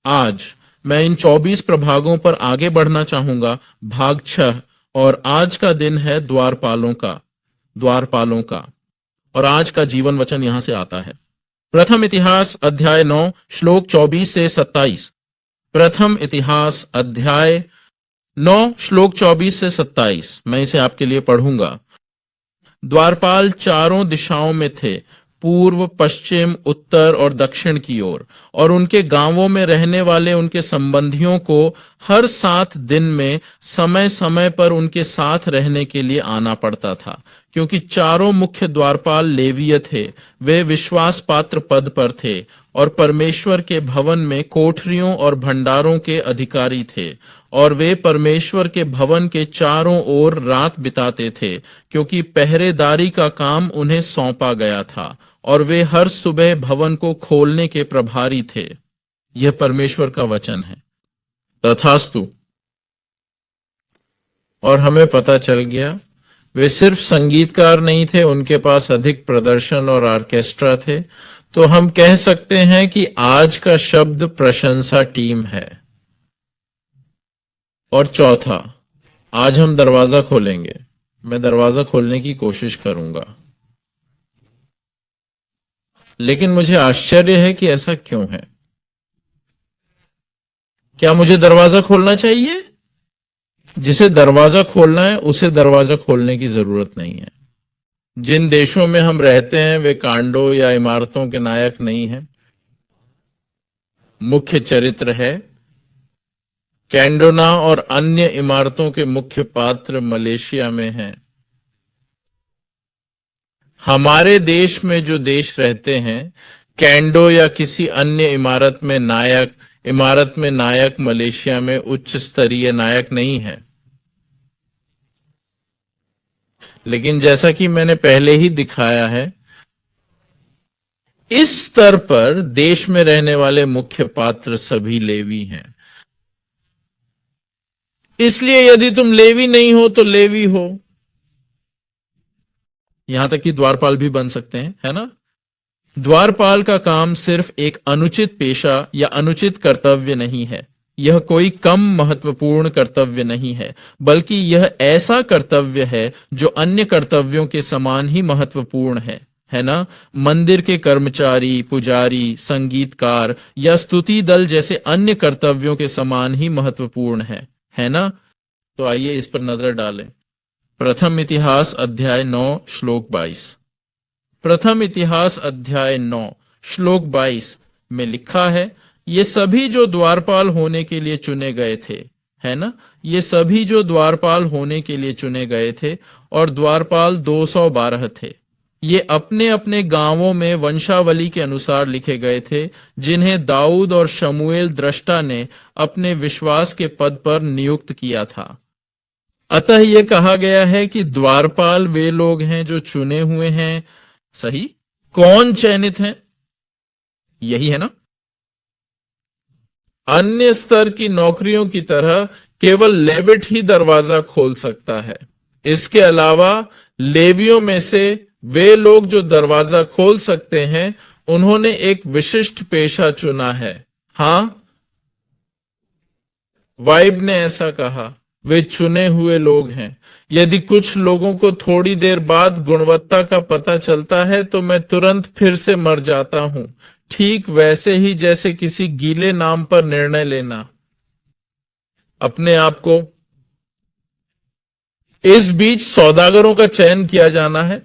आज मैं इन 24 प्रभागों पर आगे बढ़ना चाहूंगा। भाग 6। और आज का दिन है द्वारपालों का। और आज का जीवन वचन यहां से आता है। प्रथम इतिहास अध्याय 9 श्लोक 24 से 27। प्रथम इतिहास अध्याय 9 श्लोक 24 से 27। मैं इसे आपके लिए पढ़ूंगा। द्वारपाल चारों दिशाओं में थे, पूर्व, पश्चिम, उत्तर और दक्षिण की ओर, और उनके गांवों में रहने वाले उनके संबंधियों को हर 7 दिन में समय समय पर उनके साथ रहने के लिए आना पड़ता था, क्योंकि चारों मुख्य द्वारपाल लेवीय थे। वे विश्वास पात्र पद पर थे और परमेश्वर के भवन में कोठरियों और भंडारों के अधिकारी थे, और वे परमेश्वर के भवन के चारों ओर रात बिताते थे, क्योंकि पहरेदारी का काम उन्हें सौंपा गया था, और वे हर सुबह भवन को खोलने के प्रभारी थे। यह परमेश्वर का वचन है। तथास्तु। और हमें पता चल गया, वे सिर्फ संगीतकार नहीं थे, उनके पास अधिक प्रदर्शन और ऑर्केस्ट्रा थे। तो हम कह सकते हैं कि आज का शब्द प्रशंसा टीम है। और चौथा, आज हम दरवाजा खोलेंगे। मैं दरवाजा खोलने की कोशिश करूंगा, लेकिन मुझे आश्चर्य है कि ऐसा क्यों है। क्या मुझे दरवाजा खोलना चाहिए? जिसे दरवाजा खोलना है उसे दरवाजा खोलने की जरूरत नहीं है। जिन देशों में हम रहते हैं वे कांडों या इमारतों के नायक नहीं हैं। मुख्य चरित्र है कैंडोना, और अन्य इमारतों के मुख्य पात्र मलेशिया में हैं। हमारे देश में जो देश रहते हैं, कैंडो या किसी अन्य इमारत में नायक मलेशिया में उच्च स्तरीय नायक नहीं है। लेकिन जैसा कि मैंने पहले ही दिखाया है, इस स्तर पर देश में रहने वाले मुख्य पात्र सभी लेवी हैं। इसलिए यदि तुम लेवी नहीं हो तो लेवी हो। यहां तक कि द्वारपाल भी बन सकते हैं, है ना? द्वारपाल का काम सिर्फ एक अनुचित पेशा या अनुचित कर्तव्य नहीं है। यह कोई कम महत्वपूर्ण कर्तव्य नहीं है, बल्कि यह ऐसा कर्तव्य है जो अन्य कर्तव्यों के समान ही महत्वपूर्ण है ना? मंदिर के कर्मचारी, पुजारी, संगीतकार या स्तुति दल जैसे अन्य कर्तव्यों के समान ही महत्वपूर्ण है ना? तो आइए इस पर नजर डालें। प्रथम इतिहास अध्याय 9 श्लोक 22। प्रथम इतिहास अध्याय 9 श्लोक 22 में लिखा है, ये सभी जो द्वारपाल होने के लिए चुने गए थे, है ना? ये सभी जो द्वारपाल होने के लिए चुने गए थे, और द्वारपाल 212 थे। ये अपने अपने गांवों में वंशावली के अनुसार लिखे गए थे, जिन्हें दाऊद और शमूएल दृष्टा ने अपने विश्वास के पद पर नियुक्त किया था। अतः यह कहा गया है कि द्वारपाल वे लोग हैं जो चुने हुए हैं। सही? कौन चयनित है? यही है ना? अन्य स्तर की नौकरियों की तरह केवल लेविट ही दरवाजा खोल सकता है। इसके अलावा लेवियों में से वे लोग जो दरवाजा खोल सकते हैं, उन्होंने एक विशिष्ट पेशा चुना है। हां, वाइब ने ऐसा कहा, वे चुने हुए लोग हैं। यदि कुछ लोगों को थोड़ी देर बाद गुणवत्ता का पता चलता है तो मैं तुरंत फिर से मर जाता हूं, ठीक वैसे ही जैसे किसी गीले नाम पर निर्णय लेना। अपने आप को इस बीच सौदागरों का चयन किया जाना है।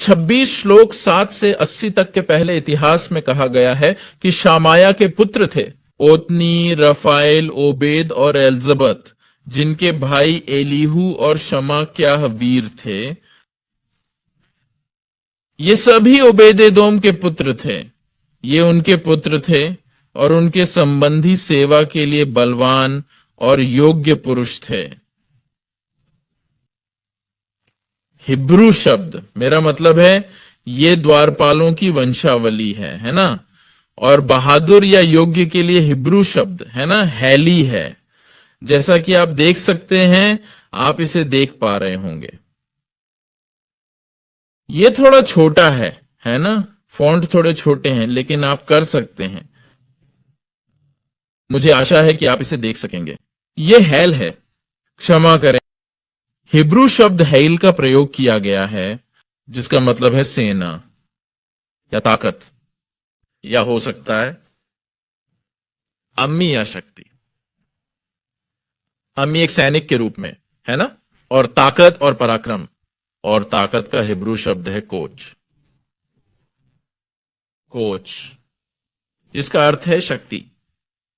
26 श्लोक 7 से 80 तक के पहले इतिहास में कहा गया है कि शामाया के पुत्र थे ओतनी, रफाएल, ओबेद और एल्जबत, जिनके भाई एलीहू और शमा क्या वीर थे। ये सभी ओबेदेदोम के पुत्र थे। ये उनके पुत्र थे और उनके संबंधी सेवा के लिए बलवान और योग्य पुरुष थे। हिब्रू शब्द, मेरा मतलब है ये द्वारपालों की वंशावली है ना? और बहादुर या योग्य के लिए हिब्रू शब्द है ना, हैली है। जैसा कि आप देख सकते हैं, आप इसे देख पा रहे होंगे। ये थोड़ा छोटा है ना? फॉन्ट थोड़े छोटे हैं लेकिन आप कर सकते हैं। मुझे आशा है कि आप इसे देख सकेंगे। यह हैल है, क्षमा करें, हिब्रू शब्द हैल का प्रयोग किया गया है जिसका मतलब है सेना या ताकत, या हो सकता है अम्मी या शक्ति। अम्मी एक सैनिक के रूप में है ना, और ताकत और पराक्रम, और ताकत का हिब्रू शब्द है कोच। कोच जिसका अर्थ है शक्ति,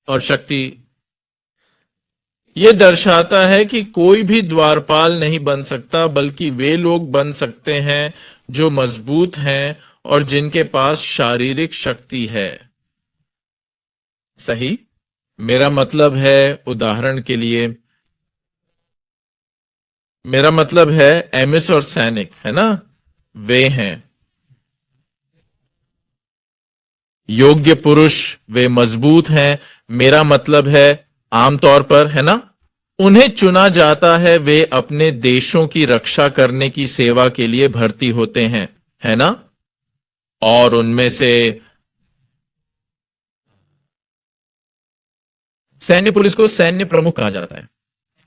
और शक्ति यह दर्शाता है कि कोई भी द्वारपाल नहीं बन सकता, बल्कि वे लोग बन सकते हैं जो मजबूत हैं और जिनके पास शारीरिक शक्ति है। सही? मेरा मतलब है, उदाहरण के लिए मेरा मतलब है एमिस और सैनिक है ना, वे हैं योग्य पुरुष, वे मजबूत हैं। मेरा मतलब है आमतौर पर है ना, उन्हें चुना जाता है, वे अपने देशों की रक्षा करने की सेवा के लिए भर्ती होते हैं, है ना। और उनमें से सैन्य पुलिस को सैन्य प्रमुख कहा जाता है।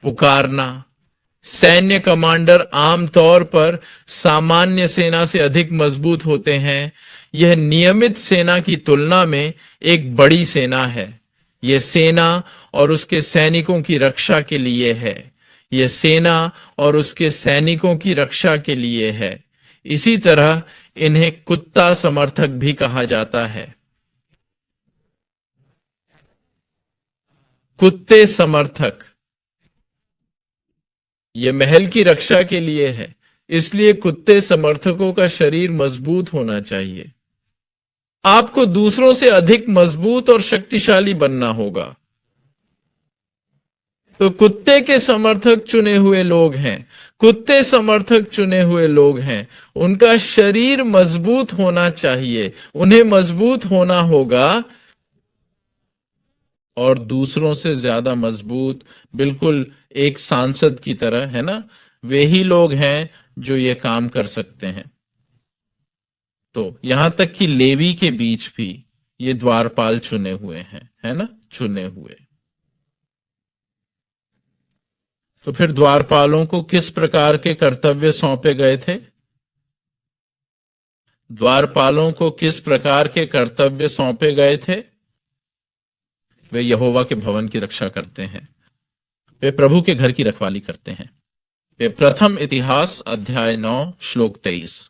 पुकारना, सैन्य कमांडर आमतौर पर सामान्य सेना से अधिक मजबूत होते हैं। यह नियमित सेना की तुलना में एक बड़ी सेना है। यह सेना और उसके सैनिकों की रक्षा के लिए है। यह सेना और उसके सैनिकों की रक्षा के लिए है। इसी तरह इन्हें कुत्ता समर्थक भी कहा जाता है। कुत्ते समर्थक, यह महल की रक्षा के लिए है, इसलिए कुत्ते समर्थकों का शरीर मजबूत होना चाहिए। आपको दूसरों से अधिक मजबूत और शक्तिशाली बनना होगा। तो कुत्ते के समर्थक चुने हुए लोग हैं, कुत्ते समर्थक चुने हुए लोग हैं। उनका शरीर मजबूत होना चाहिए, उन्हें मजबूत होना होगा, और दूसरों से ज्यादा मजबूत, बिल्कुल एक सांसद की तरह है ना, वे ही लोग हैं जो ये काम कर सकते हैं। तो यहां तक कि लेवी के बीच भी ये द्वारपाल चुने हुए हैं, है ना, चुने हुए। तो फिर द्वारपालों को किस प्रकार के कर्तव्य सौंपे गए थे? द्वारपालों को किस प्रकार के कर्तव्य सौंपे गए थे? वे यहोवा के भवन की रक्षा करते हैं, वे प्रभु के घर की रखवाली करते हैं। वे प्रथम इतिहास अध्याय 9 श्लोक 23,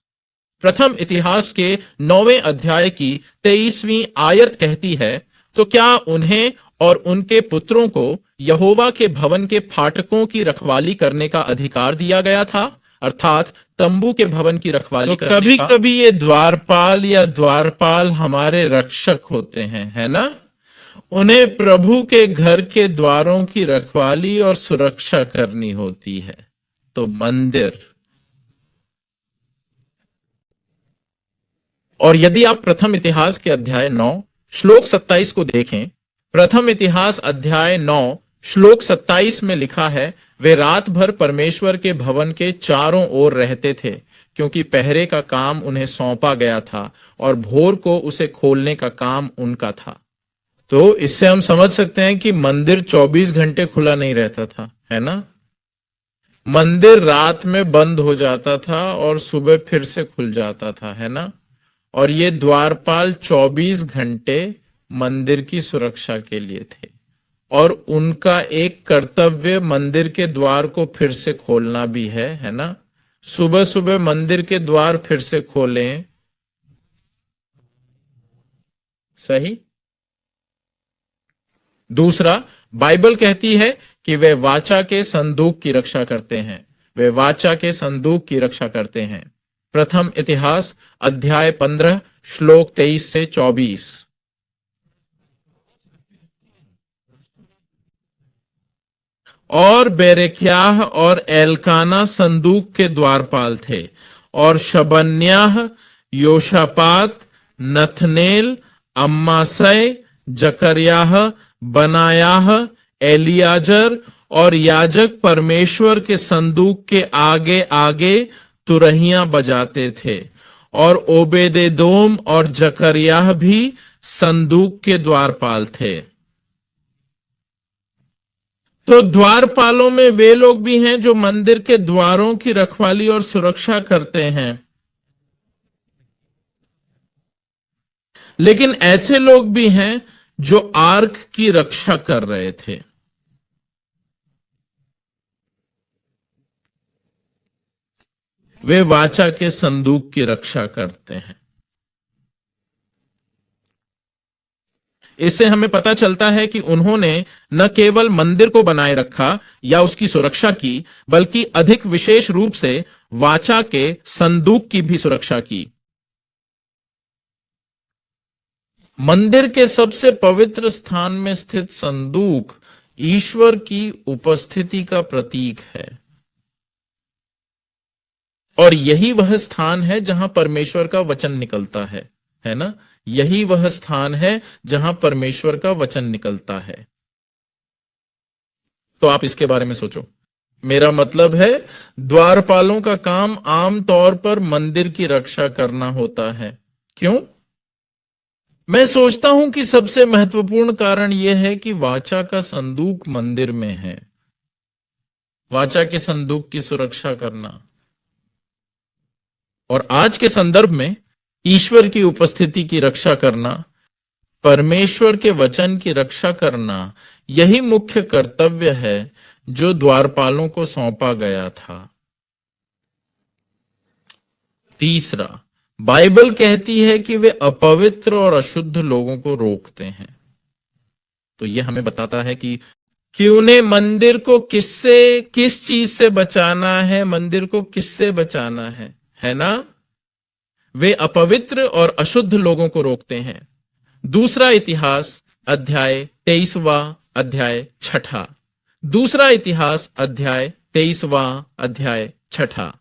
प्रथम इतिहास के 9वें अध्याय की 23वीं आयत कहती है, तो क्या उन्हें और उनके पुत्रों को यहोवा के भवन के फाटकों की रखवाली करने का अधिकार दिया गया था, अर्थात तंबू के भवन की रखवाली करने का। कभी कभी ये द्वारपाल या द्वारपाल हमारे रक्षक होते हैं, है ना। उन्हें प्रभु के घर के द्वारों की रखवाली और सुरक्षा करनी होती है। तो मंदिर, और यदि आप प्रथम इतिहास के अध्याय 9 श्लोक 27 को देखें, प्रथम इतिहास अध्याय 9 श्लोक 27 में लिखा है, वे रात भर परमेश्वर के भवन के चारों ओर रहते थे, क्योंकि पहरे का काम उन्हें सौंपा गया था और भोर को उसे खोलने का काम उनका था। तो इससे हम समझ सकते हैं कि मंदिर 24 घंटे खुला नहीं रहता था, है ना। मंदिर रात में बंद हो जाता था और सुबह फिर से खुल जाता था, है ना। और ये द्वारपाल 24 घंटे मंदिर की सुरक्षा के लिए थे, और उनका एक कर्तव्य मंदिर के द्वार को फिर से खोलना भी है ना। सुबह सुबह मंदिर के द्वार फिर से खोलें। सही। दूसरा, बाइबल कहती है कि वे वाचा के संदूक की रक्षा करते हैं, वे वाचा के संदूक की रक्षा करते हैं। प्रथम इतिहास अध्याय 15 श्लोक 23 से 24। और बेरेक्याह और एलकाना संदूक के द्वारपाल थे, और शबन्याह, योशापात, नथनेल, अम्मासै, जकर्याह, बनायाह, एलियाजर और याजक परमेश्वर के संदूक के आगे आगे तुरहियां बजाते थे। और ओबेदेदोम और जकरियाह भी संदूक के द्वारपाल थे। तो द्वारपालों में वे लोग भी हैं जो मंदिर के द्वारों की रखवाली और सुरक्षा करते हैं, लेकिन ऐसे लोग भी हैं जो आर्क की रक्षा कर रहे थे। वे वाचा के संदूक की रक्षा करते हैं। इससे हमें पता चलता है कि उन्होंने न केवल मंदिर को बनाए रखा या उसकी सुरक्षा की, बल्कि अधिक विशेष रूप से वाचा के संदूक की भी सुरक्षा की। मंदिर के सबसे पवित्र स्थान में स्थित संदूक ईश्वर की उपस्थिति का प्रतीक है, और यही वह स्थान है जहां परमेश्वर का वचन निकलता है ना? यही वह स्थान है जहां परमेश्वर का वचन निकलता है। तो आप इसके बारे में सोचो। मेरा मतलब है, द्वारपालों का काम आमतौर पर मंदिर की रक्षा करना होता है। क्यों? मैं सोचता हूं कि सबसे महत्वपूर्ण कारण यह है कि वाचा का संदूक मंदिर में है। वाचा के संदूक की सुरक्षा करना, और आज के संदर्भ में ईश्वर की उपस्थिति की रक्षा करना, परमेश्वर के वचन की रक्षा करना, यही मुख्य कर्तव्य है जो द्वारपालों को सौंपा गया था। तीसरा, बाइबल कहती है कि वे अपवित्र और अशुद्ध लोगों को रोकते हैं। तो यह हमें बताता है कि उन्हें मंदिर को किस चीज से बचाना है, मंदिर को किससे बचाना है ना? वे अपवित्र और अशुद्ध लोगों को रोकते हैं। दूसरा इतिहास अध्याय 23वां अध्याय 6। दूसरा इतिहास अध्याय 23वां अध्याय 6।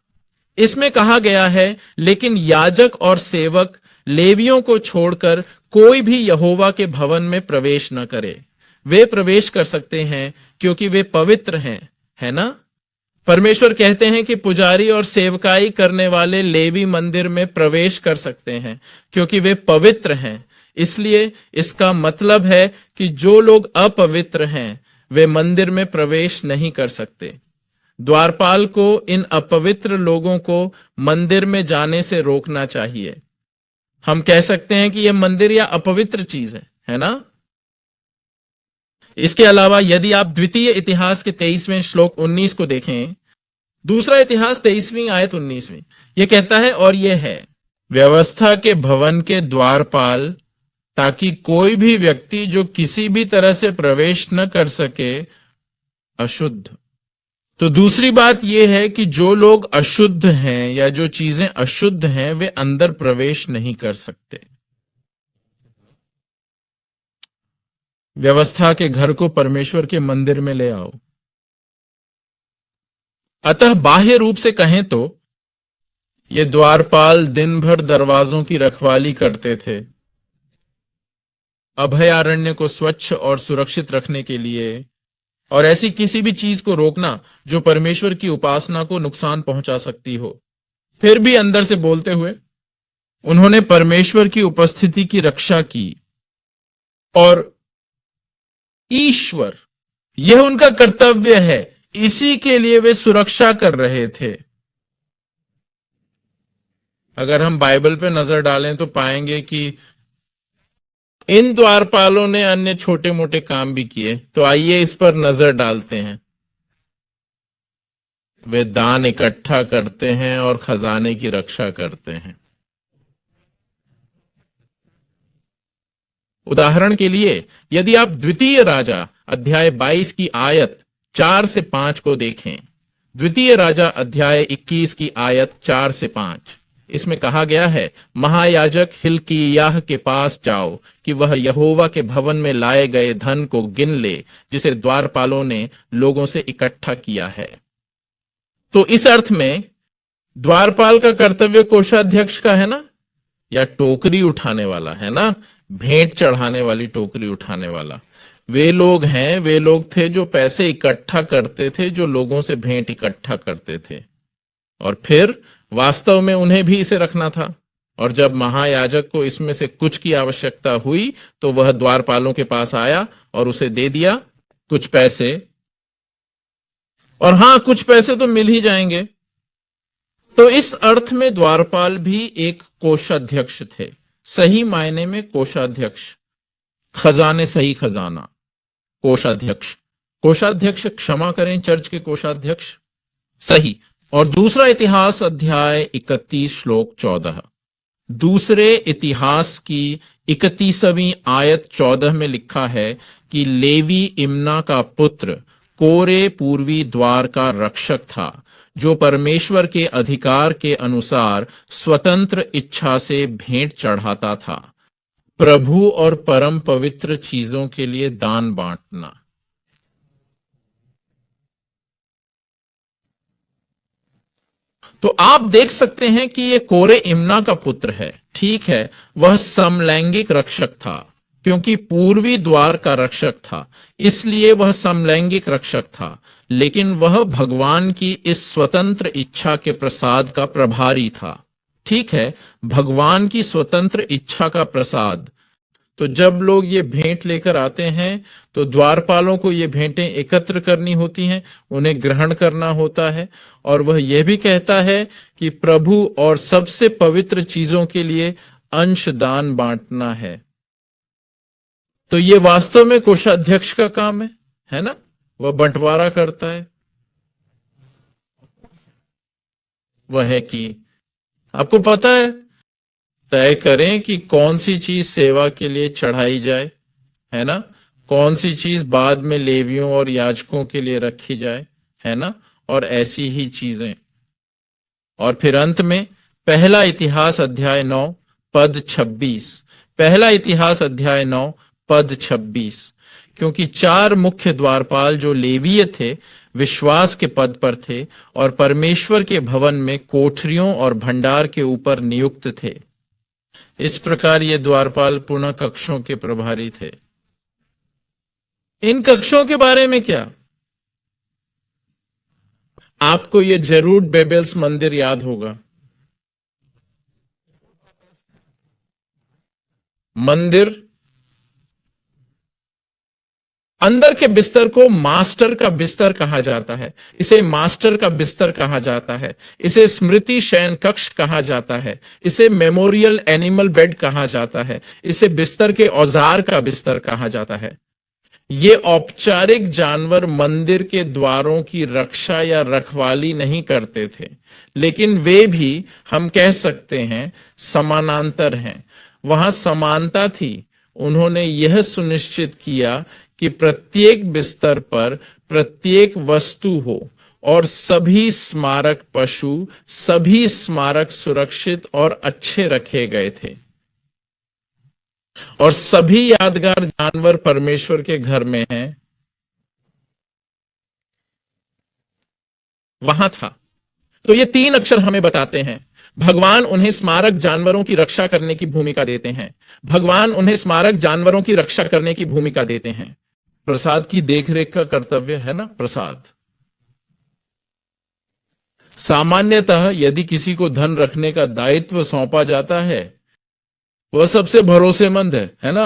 इसमें कहा गया है, लेकिन याजक और सेवक लेवियों को छोड़कर कोई भी यहोवा के भवन में प्रवेश न करे। वे प्रवेश कर सकते हैं क्योंकि वे पवित्र हैं, है ना? परमेश्वर कहते हैं कि पुजारी और सेवकाई करने वाले लेवी मंदिर में प्रवेश कर सकते हैं क्योंकि वे पवित्र हैं। इसलिए इसका मतलब है कि जो लोग अपवित्र हैं वे मंदिर में प्रवेश नहीं कर सकते। द्वारपाल को इन अपवित्र लोगों को मंदिर में जाने से रोकना चाहिए। हम कह सकते हैं कि यह मंदिर या अपवित्र चीज है ना? इसके अलावा यदि आप द्वितीय इतिहास के 23वें श्लोक 19 को देखें, दूसरा इतिहास 23वीं आयत 19वीं, यह कहता है, और यह है व्यवस्था के भवन के द्वारपाल, ताकि कोई भी व्यक्ति जो किसी भी तरह से प्रवेश न कर सके अशुद्ध। तो दूसरी बात यह है कि जो लोग अशुद्ध हैं या जो चीजें अशुद्ध हैं वे अंदर प्रवेश नहीं कर सकते। व्यवस्था के घर को परमेश्वर के मंदिर में ले आओ। अतः बाह्य रूप से कहें तो ये द्वारपाल दिन भर दरवाजों की रखवाली करते थे, अभयारण्य को स्वच्छ और सुरक्षित रखने के लिए, और ऐसी किसी भी चीज को रोकना जो परमेश्वर की उपासना को नुकसान पहुंचा सकती हो। फिर भी अंदर से बोलते हुए उन्होंने परमेश्वर की उपस्थिति की रक्षा की, और ईश्वर, यह उनका कर्तव्य है, इसी के लिए वे सुरक्षा कर रहे थे। अगर हम बाइबल पे नजर डालें तो पाएंगे कि इन द्वारपालों ने अन्य छोटे मोटे काम भी किए। तो आइए इस पर नजर डालते हैं। वे दान इकट्ठा करते हैं और खजाने की रक्षा करते हैं। उदाहरण के लिए यदि आप द्वितीय राजा अध्याय 22 की आयत 4 से 5 को देखें, द्वितीय राजा अध्याय 21 की आयत 4 से 5, इसमें कहा गया है, महायाजक हिल्किय्याह के पास जाओ कि वह यहोवा के भवन में लाए गए धन को गिन ले जिसे द्वारपालों ने लोगों से इकट्ठा किया है। तो इस अर्थ में द्वारपाल का कर्तव्य कोषाध्यक्ष का है ना, या टोकरी उठाने वाला है ना, भेंट चढ़ाने वाली टोकरी उठाने वाला। वे लोग हैं, वे लोग थे जो पैसे इकट्ठा करते थे, जो लोगों से भेंट इकट्ठा करते थे, और फिर वास्तव में उन्हें भी इसे रखना था। और जब महायाजक को इसमें से कुछ की आवश्यकता हुई तो वह द्वारपालों के पास आया और उसे दे दिया कुछ पैसे। और हां, कुछ पैसे तो मिल ही जाएंगे। तो इस अर्थ में द्वारपाल भी एक कोषाध्यक्ष थे, सही मायने में कोषाध्यक्ष, खजाने सही खजाना, कोषाध्यक्ष। कोषाध्यक्ष, क्षमा करें, चर्च के कोषाध्यक्ष, सही। और दूसरा इतिहास अध्याय 31 श्लोक 14, दूसरे इतिहास की 31वीं आयत 14 में लिखा है कि लेवी इम्ना का पुत्र कोरे पूर्वी द्वार का रक्षक था, जो परमेश्वर के अधिकार के अनुसार स्वतंत्र इच्छा से भेंट चढ़ाता था। प्रभु और परम पवित्र चीजों के लिए दान बांटना। तो आप देख सकते हैं कि ये कोरे इम्ना का पुत्र है, ठीक है। वह समलैंगिक रक्षक था, क्योंकि पूर्वी द्वार का रक्षक था, इसलिए वह समलैंगिक रक्षक था। लेकिन वह भगवान की इस स्वतंत्र इच्छा के प्रसाद का प्रभारी था, ठीक है, भगवान की स्वतंत्र इच्छा का प्रसाद। तो जब लोग ये भेंट लेकर आते हैं तो द्वारपालों को ये भेंटें एकत्र करनी होती हैं, उन्हें ग्रहण करना होता है। और वह यह भी कहता है कि प्रभु और सबसे पवित्र चीजों के लिए अंश दान बांटना है। तो ये वास्तव में कोषाध्यक्ष का काम है ना, वह बंटवारा करता है। वह है कि आपको पता है, तय करें कि कौन सी चीज सेवा के लिए चढ़ाई जाए, है ना, कौन सी चीज बाद में लेवियों और याजकों के लिए रखी जाए, है ना, और ऐसी ही चीजें। और फिर अंत में पहला इतिहास अध्याय 9 पद 26, पहला इतिहास अध्याय 9 पद 26, क्योंकि 4 मुख्य द्वारपाल जो लेवीय थे विश्वास के पद पर थे और परमेश्वर के भवन में कोठरियों और भंडार के ऊपर नियुक्त थे। इस प्रकार ये द्वारपाल पुनः कक्षों के प्रभारी थे। इन कक्षों के बारे में क्या, आपको ये जरूर बेबेल्स मंदिर याद होगा। मंदिर अंदर के बिस्तर को मास्टर का बिस्तर कहा जाता है, इसे मास्टर का बिस्तर कहा जाता है, इसे स्मृति शयन कक्ष कहा जाता है, इसे मेमोरियल एनिमल बेड कहा जाता है, इसे बिस्तर के औजार का बिस्तर कहा जाता है। ये औपचारिक जानवर मंदिर के द्वारों की रक्षा या रखवाली नहीं करते थे, लेकिन वे भी, हम कह सकते हैं, समानांतर हैं। वहां समानता थी। उन्होंने यह सुनिश्चित किया कि प्रत्येक बिस्तर पर प्रत्येक वस्तु हो और सभी स्मारक पशु, सभी स्मारक सुरक्षित और अच्छे रखे गए थे और सभी यादगार जानवर परमेश्वर के घर में हैं, वहां था। तो ये 3 अक्षर हमें बताते हैं, भगवान उन्हें स्मारक जानवरों की रक्षा करने की भूमिका देते हैं। भगवान उन्हें स्मारक जानवरों की रक्षा करने की भूमिका देते हैं। प्रसाद की देखरेख का कर्तव्य है ना, प्रसाद। सामान्यतः यदि किसी को धन रखने का दायित्व सौंपा जाता है, वह सबसे भरोसेमंद है ना।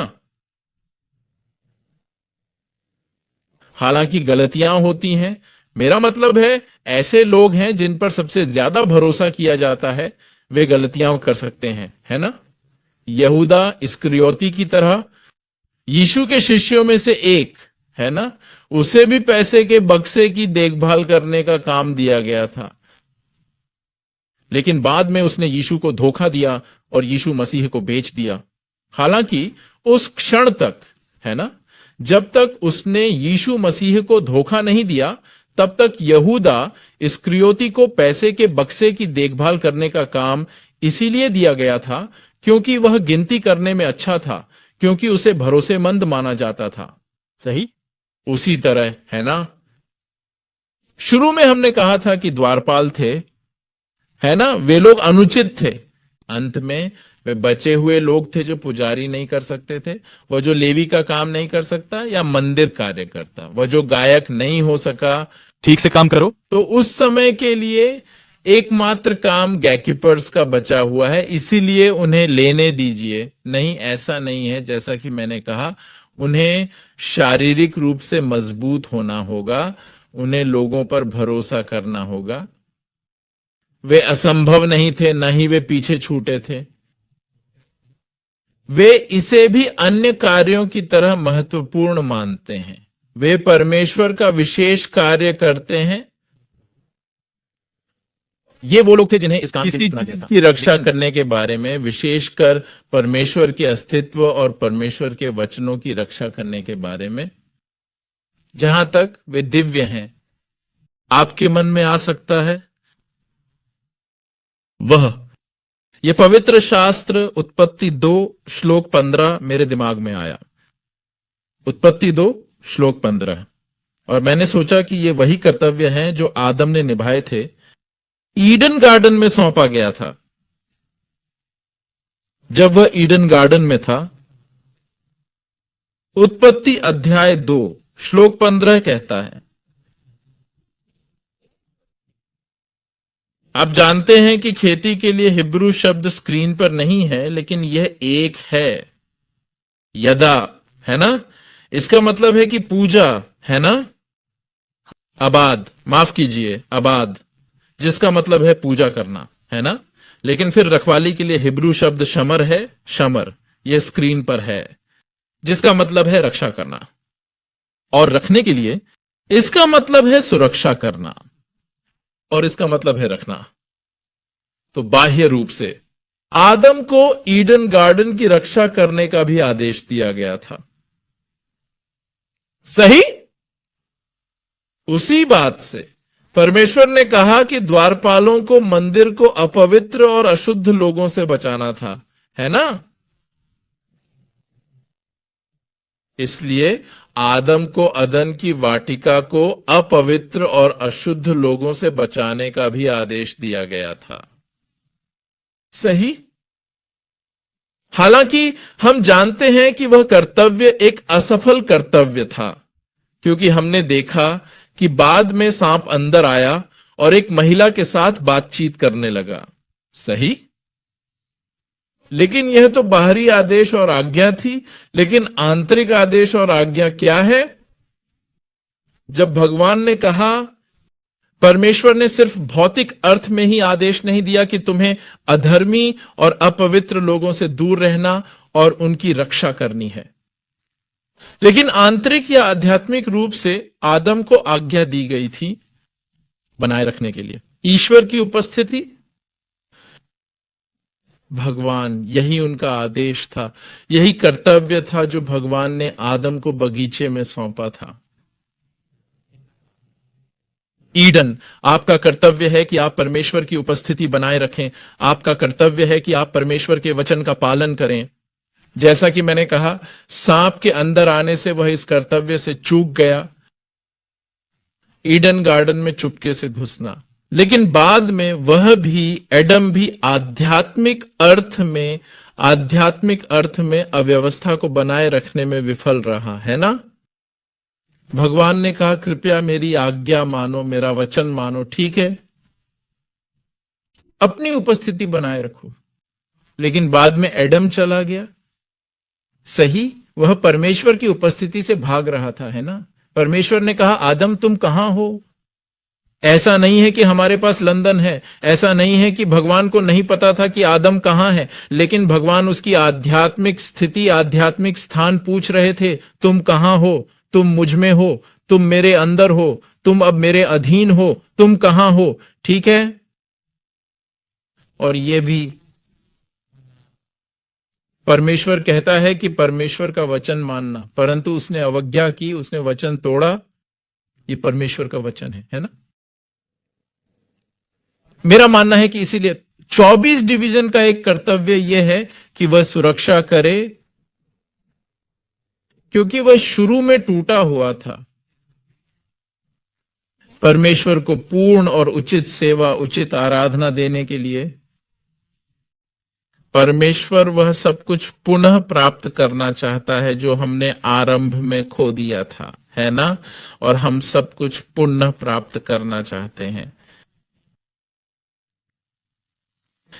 हालांकि गलतियां होती हैं, मेरा मतलब है ऐसे लोग हैं जिन पर सबसे ज्यादा भरोसा किया जाता है, वे गलतियां कर सकते हैं, है ना। यहूदा इस्करियोती की तरह यीशु के शिष्यों में से एक, है ना, उसे भी पैसे के बक्से की देखभाल करने का काम दिया गया था, लेकिन बाद में उसने यीशु को धोखा दिया और यीशु मसीह को बेच दिया। हालांकि उस क्षण तक, है ना, जब तक उसने यीशु मसीह को धोखा नहीं दिया, तब तक यहूदा इस्करियोती को पैसे के बक्से की देखभाल करने का काम इसीलिए दिया गया था क्योंकि वह गिनती करने में अच्छा था, क्योंकि उसे भरोसेमंद माना जाता था। सही। उसी तरह, है ना, शुरू में हमने कहा था कि द्वारपाल थे, है ना, वे लोग अनुचित थे। अंत में वे बचे हुए लोग थे जो पुजारी नहीं कर सकते थे, वह जो लेवी का काम नहीं कर सकता या मंदिर कार्य करता, वह जो गायक नहीं हो सका, ठीक से काम करो। तो उस समय के लिए एकमात्र काम गैकीपर्स का बचा हुआ है, इसीलिए उन्हें लेने दीजिए। नहीं, ऐसा नहीं है। जैसा कि मैंने कहा, उन्हें शारीरिक रूप से मजबूत होना होगा, उन्हें लोगों पर भरोसा करना होगा। वे असंभव नहीं थे, न ही वे पीछे छूटे थे। वे इसे भी अन्य कार्यों की तरह महत्वपूर्ण मानते हैं। वे परमेश्वर का विशेष कार्य करते हैं। ये वो लोग थे जिन्हें इस काम के लिए चुना गया था, की रक्षा करने के बारे में, विशेषकर परमेश्वर के अस्तित्व और परमेश्वर के वचनों की रक्षा करने के बारे में। जहां तक वे दिव्य हैं, आपके मन में आ सकता है वह, ये पवित्र शास्त्र उत्पत्ति 2 श्लोक 15 मेरे दिमाग में आया। उत्पत्ति 2 श्लोक 15। और मैंने सोचा कि ये वही कर्तव्य हैं जो आदम ने निभाए थे, ईडन गार्डन में सौंपा गया था। जब वह ईडन गार्डन में था। उत्पत्ति अध्याय 2 श्लोक 15 कहता है, आप जानते हैं कि खेती के लिए हिब्रू शब्द स्क्रीन पर नहीं है, लेकिन यह एक है, यदा, है ना। इसका मतलब है कि पूजा, है ना। अबाद, माफ कीजिए, अबाद, जिसका मतलब है पूजा करना, है ना। लेकिन फिर रखवाली के लिए हिब्रू शब्द शमर है, शमर, यह स्क्रीन पर है, जिसका मतलब है रक्षा करना। और रखने के लिए इसका मतलब है सुरक्षा करना, और इसका मतलब है रखना। तो बाह्य रूप से आदम को ईडन गार्डन की रक्षा करने का भी आदेश दिया गया था। सही। उसी बात से परमेश्वर ने कहा कि द्वारपालों को मंदिर को अपवित्र और अशुद्ध लोगों से बचाना था, है ना। इसलिए आदम को अदन की वाटिका को अपवित्र और अशुद्ध लोगों से बचाने का भी आदेश दिया गया था। सही। हालांकि हम जानते हैं कि वह कर्तव्य एक असफल कर्तव्य था, क्योंकि हमने देखा कि बाद में सांप अंदर आया और एक महिला के साथ बातचीत करने लगा। सही। लेकिन यह तो बाहरी आदेश और आज्ञा थी, लेकिन आंतरिक आदेश और आज्ञा क्या है? जब भगवान ने कहा, परमेश्वर ने सिर्फ भौतिक अर्थ में ही आदेश नहीं दिया कि तुम्हें अधर्मी और अपवित्र लोगों से दूर रहना और उनकी रक्षा करनी है, लेकिन आंतरिक या आध्यात्मिक रूप से आदम को आज्ञा दी गई थी बनाए रखने के लिए ईश्वर की उपस्थिति। भगवान, यही उनका आदेश था, यही कर्तव्य था जो भगवान ने आदम को बगीचे में सौंपा था। ईडन, आपका कर्तव्य है कि आप परमेश्वर की उपस्थिति बनाए रखें। आपका कर्तव्य है कि आप परमेश्वर के वचन का पालन करें। जैसा कि मैंने कहा, सांप के अंदर आने से वह इस कर्तव्य से चूक गया, ईडन गार्डन में चुपके से घुसना। लेकिन बाद में वह भी, एडम भी आध्यात्मिक अर्थ में अव्यवस्था को बनाए रखने में विफल रहा, है ना। भगवान ने कहा, कृपया मेरी आज्ञा मानो, मेरा वचन मानो, ठीक है, अपनी उपस्थिति बनाए रखो। लेकिन बाद में एडम चला गया। सही, वह परमेश्वर की उपस्थिति से भाग रहा था, है ना। परमेश्वर ने कहा, आदम तुम कहां हो? ऐसा नहीं है कि हमारे पास लंदन है, ऐसा नहीं है कि भगवान को नहीं पता था कि आदम कहां है, लेकिन भगवान उसकी आध्यात्मिक स्थिति, आध्यात्मिक स्थान पूछ रहे थे। तुम कहां हो? तुम मुझ में हो, तुम मेरे अंदर हो, तुम अब मेरे अधीन हो, तुम कहां हो? ठीक है। और यह भी परमेश्वर कहता है कि परमेश्वर का वचन मानना, परंतु उसने अवज्ञा की, उसने वचन तोड़ा। ये परमेश्वर का वचन है ना। मेरा मानना है कि इसीलिए 24 डिवीजन का एक कर्तव्य यह है कि वह सुरक्षा करे, क्योंकि वह शुरू में टूटा हुआ था। परमेश्वर को पूर्ण और उचित सेवा, उचित आराधना देने के लिए परमेश्वर वह सब कुछ पुनः प्राप्त करना चाहता है जो हमने आरंभ में खो दिया था, है ना। और हम सब कुछ पुनः प्राप्त करना चाहते हैं।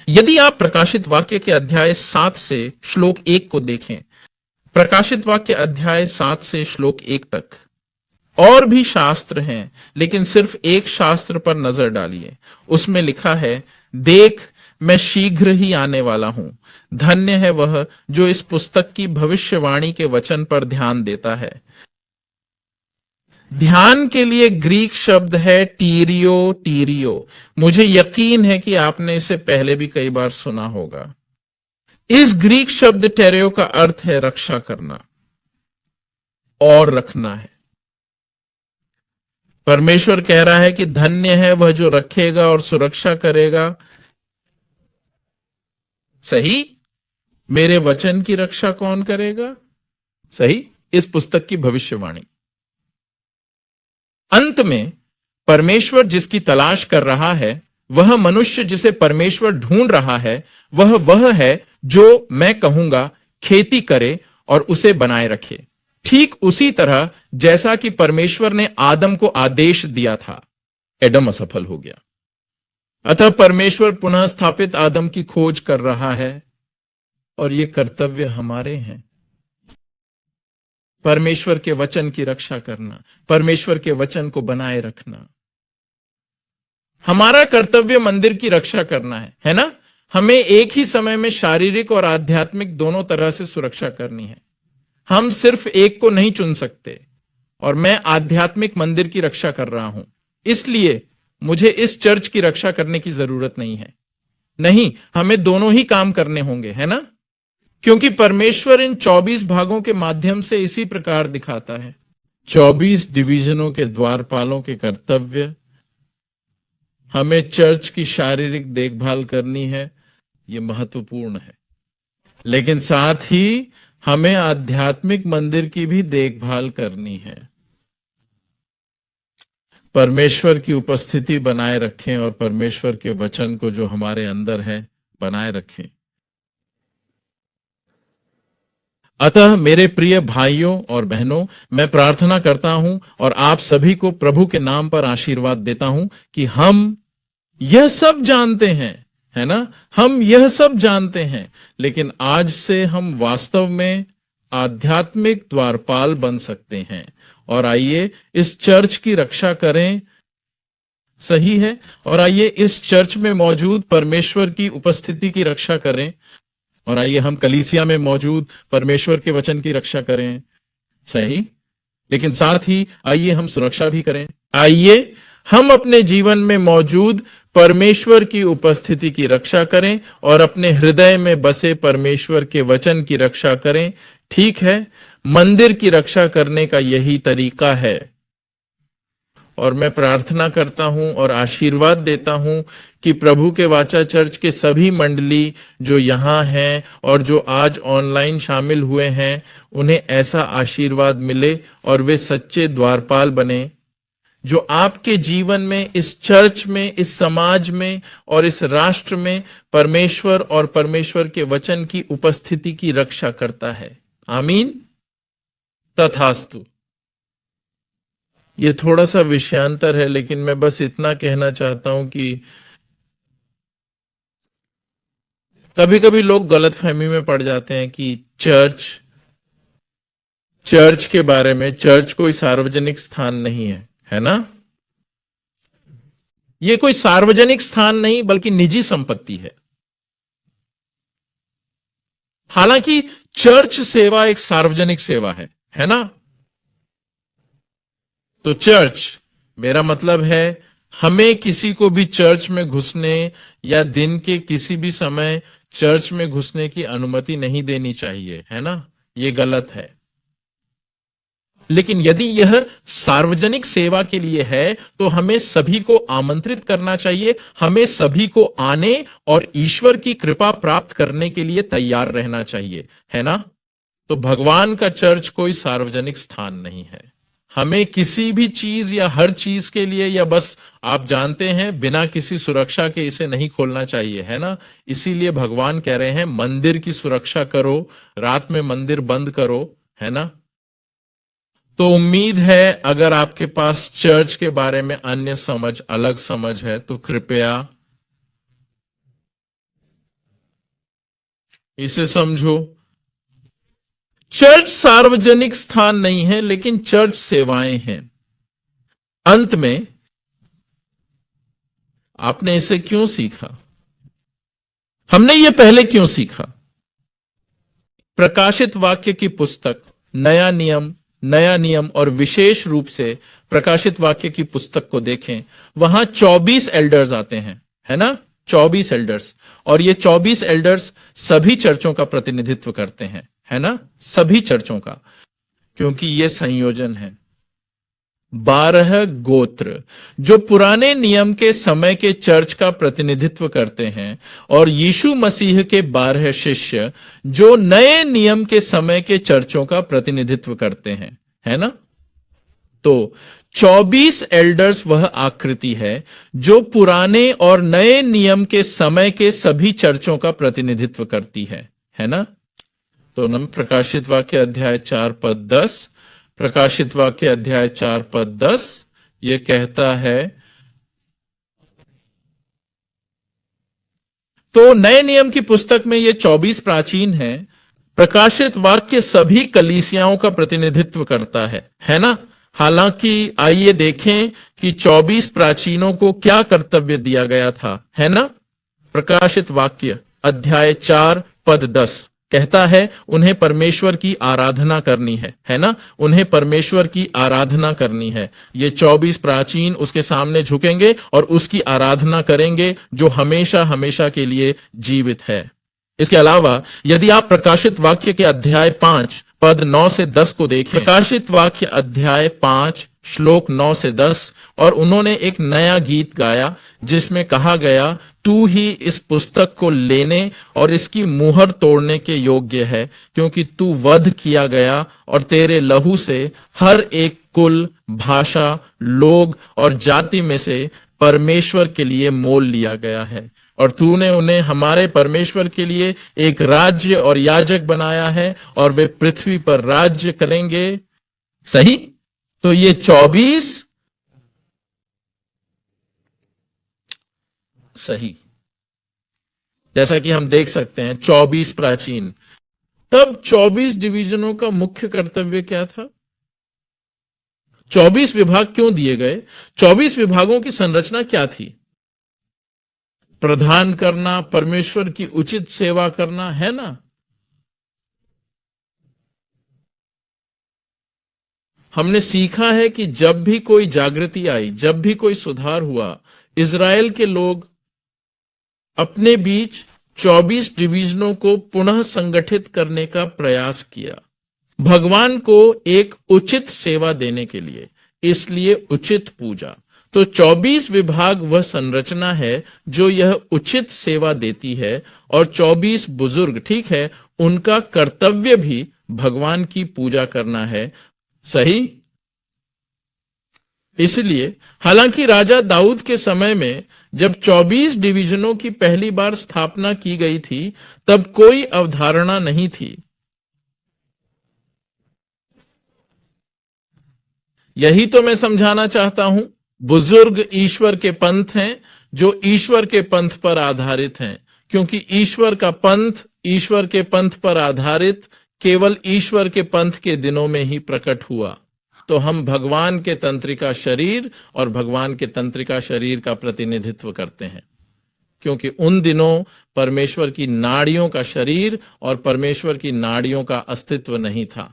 यदि आप प्रकाशित वाक्य के अध्याय 7 से श्लोक 1 को देखें, प्रकाशित वाक्य अध्याय 7 से श्लोक 1 तक और भी शास्त्र हैं, लेकिन सिर्फ एक शास्त्र पर नजर डालिए। उसमें लिखा है, देख मैं शीघ्र ही आने वाला हूं। धन्य है वह जो इस पुस्तक की भविष्यवाणी के वचन पर ध्यान देता है। ध्यान के लिए ग्रीक शब्द है टीरियो। टीरियो, मुझे यकीन है कि आपने इसे पहले भी कई बार सुना होगा। इस ग्रीक शब्द टेरियो का अर्थ है रक्षा करना और रखना है। परमेश्वर कह रहा है कि धन्य है वह जो रखेगा और सुरक्षा करेगा। सही, मेरे वचन की रक्षा कौन करेगा? सही, इस पुस्तक की भविष्यवाणी। अंत में परमेश्वर जिसकी तलाश कर रहा है, वह मनुष्य जिसे परमेश्वर ढूंढ रहा है, वह है जो मैं कहूंगा खेती करे और उसे बनाए रखे, ठीक उसी तरह जैसा कि परमेश्वर ने आदम को आदेश दिया था। एडम असफल हो गया, अतः परमेश्वर पुनः स्थापित आदम की खोज कर रहा है और ये कर्तव्य हमारे हैं। परमेश्वर के वचन की रक्षा करना, परमेश्वर के वचन को बनाए रखना। हमारा कर्तव्य मंदिर की रक्षा करना है ना? हमें एक ही समय में शारीरिक और आध्यात्मिक दोनों तरह से सुरक्षा करनी है। हम सिर्फ एक को नहीं चुन सकते, और मैं आध्यात्मिक मंदिर की रक्षा कर रहा हूं, इसलिए मुझे इस चर्च की रक्षा करने की जरूरत नहीं है। नहीं, हमें दोनों ही काम करने होंगे, है ना? क्योंकि परमेश्वर इन 24 भागों के माध्यम से इसी प्रकार दिखाता है। 24 डिवीजनों के द्वारपालों के कर्तव्य। हमें चर्च की शारीरिक देखभाल करनी है, यह महत्वपूर्ण है, लेकिन साथ ही हमें आध्यात्मिक मंदिर की भी देखभाल करनी है। परमेश्वर की उपस्थिति बनाए रखें और परमेश्वर के वचन को जो हमारे अंदर है बनाए रखें। अतः मेरे प्रिय भाइयों और बहनों, मैं प्रार्थना करता हूं और आप सभी को प्रभु के नाम पर आशीर्वाद देता हूं कि हम यह सब जानते हैं, है ना? हम यह सब जानते हैं, लेकिन आज से हम वास्तव में आध्यात्मिक द्वारपाल बन सकते हैं। और आइए इस चर्च की रक्षा करें, सही है, और आइए इस चर्च में मौजूद परमेश्वर की उपस्थिति की रक्षा करें, और आइए हम कलीसिया में मौजूद परमेश्वर के वचन की रक्षा करें, सही, लेकिन साथ ही आइए हम सुरक्षा भी करें। आइए हम अपने जीवन में मौजूद परमेश्वर की उपस्थिति की रक्षा करें और अपने हृदय में बसे परमेश्वर के वचन की रक्षा करें। ठीक है, मंदिर की रक्षा करने का यही तरीका है। और मैं प्रार्थना करता हूं और आशीर्वाद देता हूं कि प्रभु के वाचा चर्च के सभी मंडली जो यहां हैं और जो आज ऑनलाइन शामिल हुए हैं, उन्हें ऐसा आशीर्वाद मिले और वे सच्चे द्वारपाल बने, जो आपके जीवन में, इस चर्च में, इस समाज में और इस राष्ट्र में परमेश्वर और परमेश्वर के वचन की उपस्थिति की रक्षा करता है। आमीन, तथास्तु। ये थोड़ा सा विषयांतर है, लेकिन मैं बस इतना कहना चाहता हूं कि कभी कभी लोग गलतफहमी में पड़ जाते हैं कि चर्च के बारे में, चर्च कोई सार्वजनिक स्थान नहीं है ना? ये कोई सार्वजनिक स्थान नहीं बल्कि निजी संपत्ति है। हालांकि चर्च सेवा एक सार्वजनिक सेवा है ना? तो चर्च, मेरा मतलब है, हमें किसी को भी चर्च में घुसने या दिन के किसी भी समय चर्च में घुसने की अनुमति नहीं देनी चाहिए, है ना? ये गलत है। लेकिन यदि यह सार्वजनिक सेवा के लिए है तो हमें सभी को आमंत्रित करना चाहिए, हमें सभी को आने और ईश्वर की कृपा प्राप्त करने के लिए तैयार रहना चाहिए, है ना? तो भगवान का चर्च कोई सार्वजनिक स्थान नहीं है। हमें किसी भी चीज या हर चीज के लिए, या बस आप जानते हैं बिना किसी सुरक्षा के इसे नहीं खोलना चाहिए, है ना? इसीलिए भगवान कह रहे हैं मंदिर की सुरक्षा करो, रात में मंदिर बंद करो, है ना? तो उम्मीद है अगर आपके पास चर्च के बारे में अन्य समझ, अलग समझ है, तो कृपया इसे समझो। चर्च सार्वजनिक स्थान नहीं है, लेकिन चर्च सेवाएं हैं। अंत में आपने इसे क्यों सीखा? हमने ये पहले क्यों सीखा? प्रकाशित वाक्य की पुस्तक, नया नियम और विशेष रूप से प्रकाशित वाक्य की पुस्तक को देखें। वहां 24 एल्डर्स आते हैं, है ना? 24 एल्डर्स। और ये 24 एल्डर्स सभी चर्चों का प्रतिनिधित्व करते हैं, है ना? सभी चर्चों का, क्योंकि ये संयोजन है। 12 गोत्र जो पुराने नियम के समय के चर्च का प्रतिनिधित्व करते हैं, और यीशु मसीह के 12 शिष्य जो नए नियम के समय के चर्चों का प्रतिनिधित्व करते हैं, है ना? तो 24 एल्डर्स वह आकृति है जो पुराने और नए नियम के समय के सभी चर्चों का प्रतिनिधित्व करती है ना? तो नम प्रकाशित वाक्य अध्याय 4 पद 10, प्रकाशित वाक्य अध्याय 4 पद 10 ये कहता है, तो नए नियम की पुस्तक में ये 24 प्राचीन है। प्रकाशित वाक्य सभी कलीसियाओं का प्रतिनिधित्व करता है ना? हालांकि आइए देखें कि 24 प्राचीनों को क्या कर्तव्य दिया गया था, है ना? प्रकाशित वाक्य अध्याय 4 पद 10 कहता है, उन्हें परमेश्वर की आराधना करनी है ना? उन्हें परमेश्वर की आराधना करनी है। ये 24 प्राचीन उसके सामने झुकेंगे और उसकी आराधना करेंगे, जो हमेशा हमेशा के लिए जीवित है। इसके अलावा यदि आप प्रकाशित वाक्य के अध्याय 5 पद 9 से 10 को देखें, प्रकाशित वाक्य अध्याय 5 श्लोक 9 से 10, और उन्होंने एक नया गीत गाया जिसमें कहा गया, तू ही इस पुस्तक को लेने और इसकी मुहर तोड़ने के योग्य है, क्योंकि तू वध किया गया और तेरे लहू से हर एक कुल, भाषा, लोग और जाति में से परमेश्वर के लिए मोल लिया गया है, और तूने उन्हें हमारे परमेश्वर के लिए एक राज्य और याजक बनाया है, और वे पृथ्वी पर राज्य करेंगे। सही? तो ये 24 सही, जैसा कि हम देख सकते हैं 24 प्राचीन। तब 24 डिवीजनों का मुख्य कर्तव्य क्या था? 24 विभाग क्यों दिए गए? 24 विभागों की संरचना क्या थी? प्रदान करना, परमेश्वर की उचित सेवा करना, है ना? हमने सीखा है कि जब भी कोई जागृति आई, जब भी कोई सुधार हुआ, इजराइल के लोग अपने बीच 24 डिवीजनों को पुनः संगठित करने का प्रयास किया, भगवान को एक उचित सेवा देने के लिए, इसलिए उचित पूजा। तो 24 विभाग वह संरचना है जो यह उचित सेवा देती है, और 24 बुजुर्ग, ठीक है, उनका कर्तव्य भी भगवान की पूजा करना है। सही? इसलिए हालांकि राजा दाऊद के समय में जब 24 डिवीजनों की पहली बार स्थापना की गई थी, तब कोई अवधारणा नहीं थी। यही तो मैं समझाना चाहता हूं। बुजुर्ग ईश्वर के पंथ हैं, जो ईश्वर के पंथ पर आधारित हैं, क्योंकि ईश्वर का पंथ ईश्वर के पंथ पर आधारित केवल ईश्वर के पंथ के दिनों में ही प्रकट हुआ। तो हम भगवान के तंत्रिका शरीर और भगवान के तंत्रिका शरीर का प्रतिनिधित्व करते हैं, क्योंकि उन दिनों परमेश्वर की नाड़ियों का शरीर और परमेश्वर की नाड़ियों का अस्तित्व नहीं था।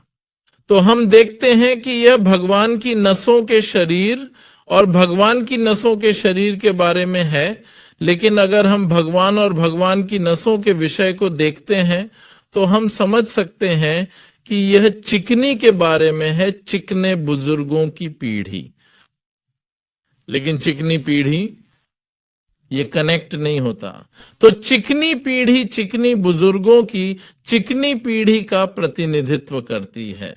तो हम देखते हैं कि यह भगवान की नसों के शरीर और भगवान की नसों के शरीर के बारे में है, लेकिन अगर हम भगवान और भगवान की नसों के विषय को देखते हैं तो हम समझ सकते हैं कि यह चिकनी के बारे में है, चिकने बुजुर्गों की पीढ़ी। लेकिन चिकनी पीढ़ी ये कनेक्ट नहीं होता। तो चिकनी पीढ़ी चिकनी बुजुर्गों की चिकनी पीढ़ी का प्रतिनिधित्व करती है,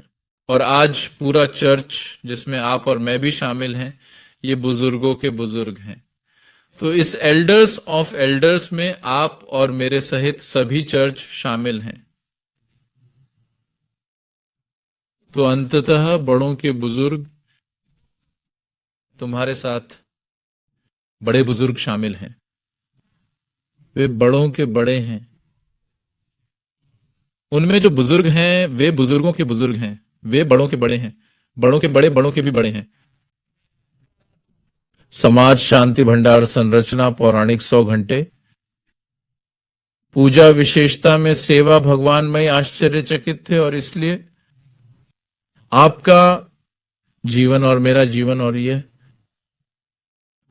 और आज पूरा चर्च जिसमें आप और मैं भी शामिल हैं, ये बुजुर्गों के बुजुर्ग हैं। तो इस एल्डर्स ऑफ एल्डर्स में आप और मेरे सहित सभी चर्च शामिल हैं। तो अंततः बड़ों के बुजुर्ग, तुम्हारे साथ बड़े बुजुर्ग शामिल हैं, वे बड़ों के बड़े हैं, उनमें जो बुजुर्ग हैं वे बुजुर्गों के बुजुर्ग हैं, वे बड़ों के बड़े हैं, बड़ों के बड़े बड़ों के भी बड़े हैं। समाज शांति भंडार संरचना पौराणिक 100 घंटे। पूजा विशेषता में सेवा भगवानमय आश्चर्यचकित थे और इसलिए आपका जीवन और मेरा जीवन और ये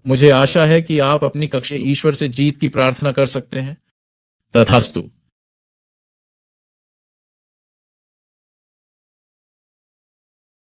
मुझे आशा है कि आप अपनी कक्षा ईश्वर से जीत की प्रार्थना कर सकते हैं। तथास्तु।